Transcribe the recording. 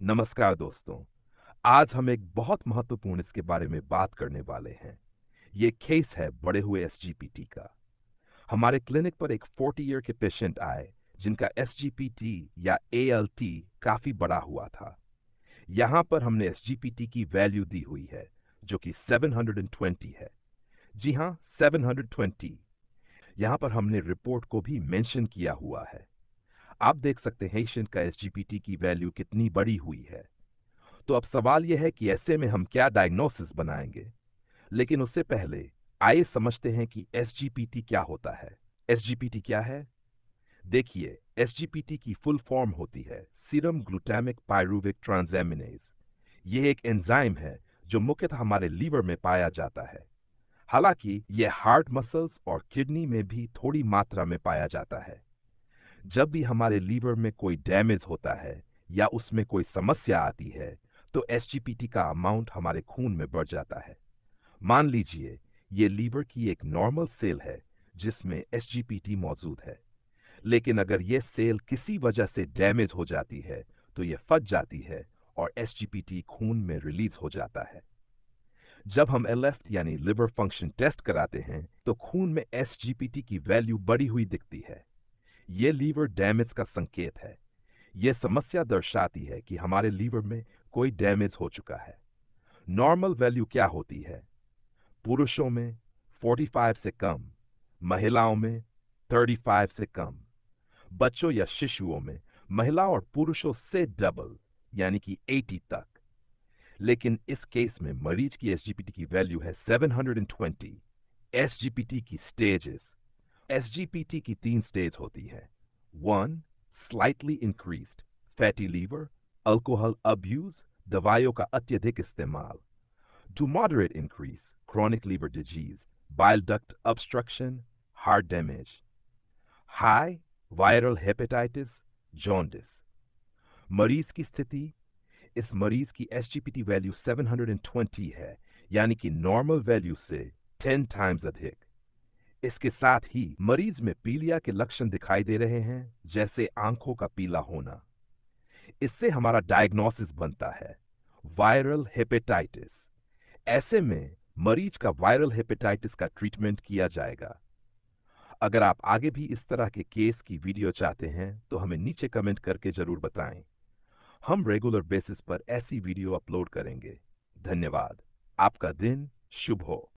नमस्कार दोस्तों। आज हम एक बहुत महत्वपूर्ण इसके बारे में बात करने वाले हैं। ये केस है बढ़े हुए एसजीपीटी का। हमारे क्लिनिक पर एक 40 ईयर के पेशेंट आए जिनका एसजीपीटी या एएलटी काफी बड़ा हुआ था। यहाँ पर हमने एसजीपीटी की वैल्यू दी हुई है जो कि 720 है। जी हाँ, 720। यहाँ पर हमने रिपोर्ट को भी मेंशन किया हुआ है। आप देख सकते हैं पेशेंट का एसजीपीटी की वैल्यू कितनी बड़ी हुई है। तो अब सवाल यह है कि ऐसे में हम क्या डायग्नोसिस बनाएंगे। लेकिन उससे पहले आइए समझते हैं कि एसजीपीटी क्या होता है। एसजीपीटी क्या है? देखिए, एसजीपीटी की फुल फॉर्म होती है सीरम ग्लूटामिक पायरुविक ट्रांसएमिनेज। यह एक एंजाइम है जो मुख्यतः हमारे लीवर में पाया जाता है। हालांकि यह हार्ट मसल्स और किडनी में भी थोड़ी मात्रा में पाया जाता है। जब भी हमारे लीवर में कोई डैमेज होता है या उसमें कोई समस्या आती है तो एसजीपीटी का अमाउंट हमारे खून में बढ़ जाता है। मान लीजिए ये लीवर की एक नॉर्मल सेल है जिसमें एसजीपीटी मौजूद है, लेकिन अगर ये सेल किसी वजह से डैमेज हो जाती है तो ये फट जाती है और एसजीपीटी खून में रिलीज हो जाता है। जब हम एलएफ यानी लिवर फंक्शन टेस्ट कराते हैं तो खून में एसजीपीटी की वैल्यू बढ़ी हुई दिखती है। ये लीवर डैमेज का संकेत है। यह समस्या दर्शाती है कि हमारे लीवर में कोई डैमेज हो चुका है। नॉर्मल वैल्यू क्या होती है? पुरुषों में 45 से कम, महिलाओं में 35 से कम, बच्चों या शिशुओं में महिला और पुरुषों से डबल यानी कि 80 तक। लेकिन इस केस में मरीज की एसजीपीटी की वैल्यू है 720। एसजीपीटी की स्टेजेस। एसजीपीटी की 3 स्टेज होती है। 1. Slightly increased fatty liver, alcohol abuse, दवाइयों का अत्यधिक इस्तेमाल। To moderate increase chronic liver disease, bile duct obstruction, heart damage. High viral hepatitis, jaundice. मरीज की स्थिति। इस मरीज की एसजीपीटी वैल्यू 720 है, यानी कि नॉर्मल वैल्यू से 10 टाइम्स अधिक। इसके साथ ही मरीज में पीलिया के लक्षण दिखाई दे रहे हैं, जैसे आंखों का पीला होना। इससे हमारा डायग्नोसिस बनता है वायरल हेपेटाइटिस। ऐसे में मरीज का वायरल हेपेटाइटिस का ट्रीटमेंट किया जाएगा। अगर आप आगे भी इस तरह के केस की वीडियो चाहते हैं तो हमें नीचे कमेंट करके जरूर बताएं। हम रेगुलर बेसिस पर ऐसी वीडियो अपलोड करेंगे। धन्यवाद। आपका दिन शुभ हो।